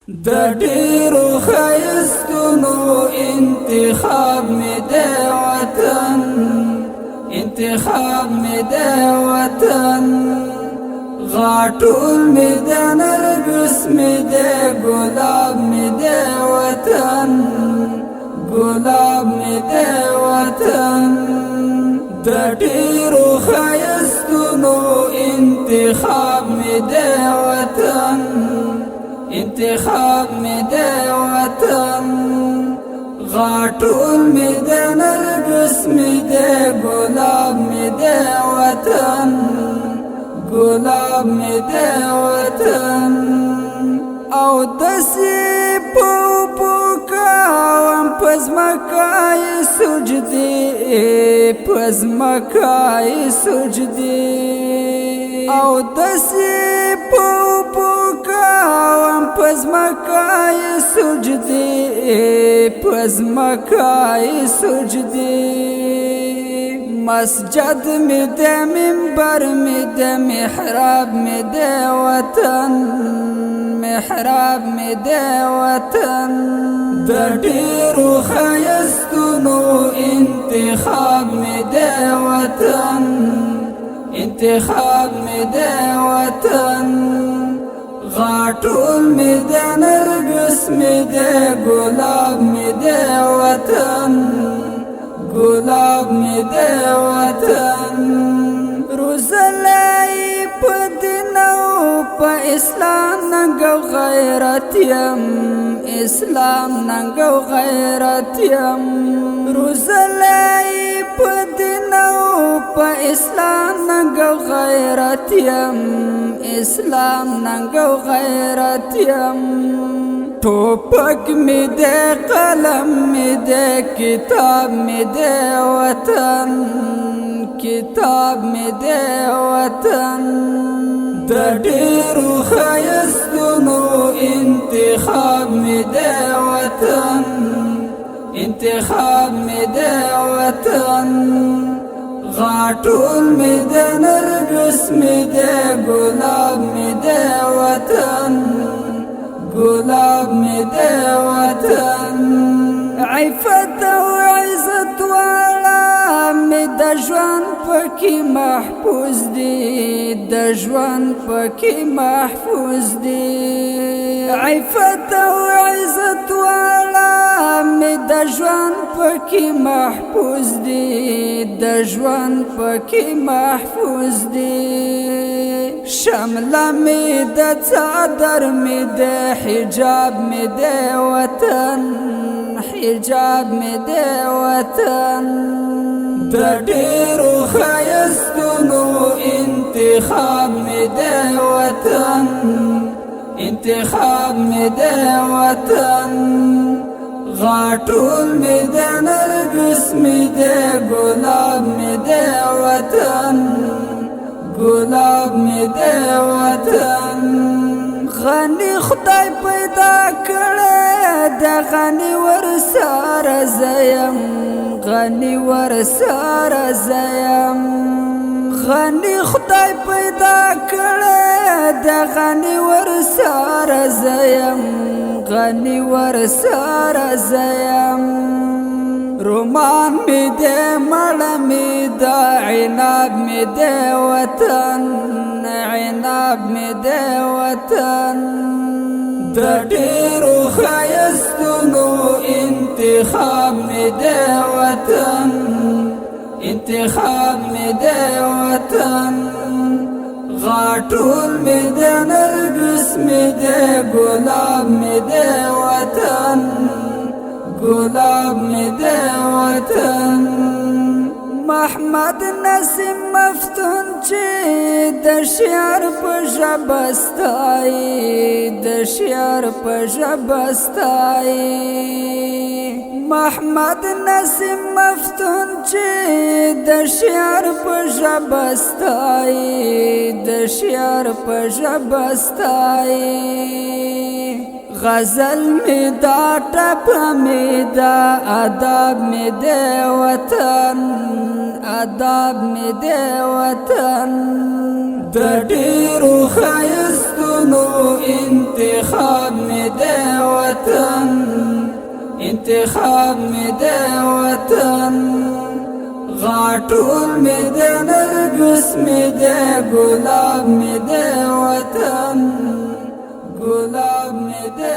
د ډیرو ښایستونو انتخاب مې د وطن، انتخاب مې د وطن. غاټول مې د نرګس مې د ګلاب مې د وطن، ګلاب مې د وطن. د ډیرو ښایستونو انتخاب مې د وطن، انتخاب مې د وطن. غاټول مې د نرګس مې د ګلاب مې د وطن، ګلاب مې د وطن. او داسې پوکاوم پزمکای سجدې، پزمکای سجدې. او داسې پوکاوم پزمکای سجدې، پزمکای سجدې. مسجد میں دے منبر میں دے محراب میں دے وطن، محراب میں دے وطن. د ډیرو ښایستونو انتخاب میں دے وطن، انتخاب میں دے وطن. غاټول میں دے نرګس میں دے ګلاب میں دے وطن، ګلاب مې د وطن. روزلای په دین او په اسلام ننګ او غیرت یم، اسلام ننګ او غیرت یم. روزلای په دین او په اسلام ننګ او غیرت یم، اسلام ننګ او غیرت یم. ټوپک مې د قلم مې د کتاب مې د وطن، کتاب مې د وطن. د ډیرو ښایستونو انتخاب مې د وطن، انتخاب مې د وطن. غاټول مې د نرګس مې د ګلاب مې د وطن، ګلاب مې د وطن. عفت او عزت والا مې د ژوند پکې محفوظ دي، د ژوند پکې محفوظ دي. عفت او عزت والا مې د ژوند پکې محفوظ دي، د ژوند پکې محفوظ دي. شمله مې د څادر مې د حجاب مې د وطن، حجاب مې د وطن. د ډیرو ښایستونو انتخاب مې د وطن، انتخاب مې د وطن. غاټول مې د نرګس مې د ګلاب مې د وطن، ګلاب مې د وطن. غني خدای پیدا کړی د غني ورسره زیم، غني ورسره زیم. غني خدای پیدا کړی د غني ورسره زیم، غني ورسره زیم. رومان مې د مړه مې د عناب مې د وطن، عناب مې د وطن. د ډیرو ښایستونو انتخاب مې د وطن، انتخاب مې د وطن. غاټول مې د نرګس مې د ګلاب مې د وطن، ګلاب مې د وطن. محمد نسیم مفتون چې د شعر په ژبه ستایي، د شعر په ژبه ستایي. محمد نسیم مفتون چې د شعر په ژبه ستایي، د شعر په ژبه ستایي. غزل مې دا ټپه مې دا ادب مې د وطن، ادب مې د وطن. د ډیرو ښایستونو انتخاب مې د انتخاب می دے وطن غاټول می دے نرګس می دے ګلاب می دے وطن ګلاب می دے